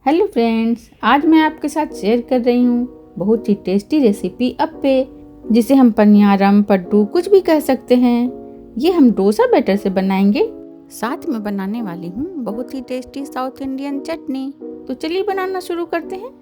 Hello friends, आज मैं आपके साथ शेयर कर रही हूँ बहुत ही टेस्टी रेसिपी अप्पे, जिसे हम पनियारम, पड्डू कुछ भी कह सकते हैं। ये हम डोसा बैटर से बनाएंगे। साथ में बनाने वाली हूँ बहुत ही टेस्टी साउथ इंडियन चटनी। तो चलिए बनाना शुरू करते हैं।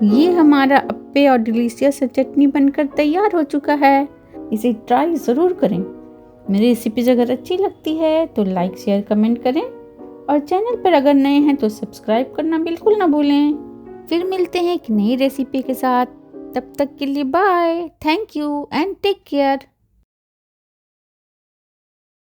ये हमारा अप्पे और डिलीशियस चटनी बनकर तैयार हो चुका है। इसे ट्राई ज़रूर करें। मेरी रेसिपीज अगर अच्छी लगती है तो लाइक, शेयर, कमेंट करें और चैनल पर अगर नए हैं तो सब्सक्राइब करना बिल्कुल ना भूलें। फिर मिलते हैं एक नई रेसिपी के साथ। तब तक के लिए bye, thank you and take care.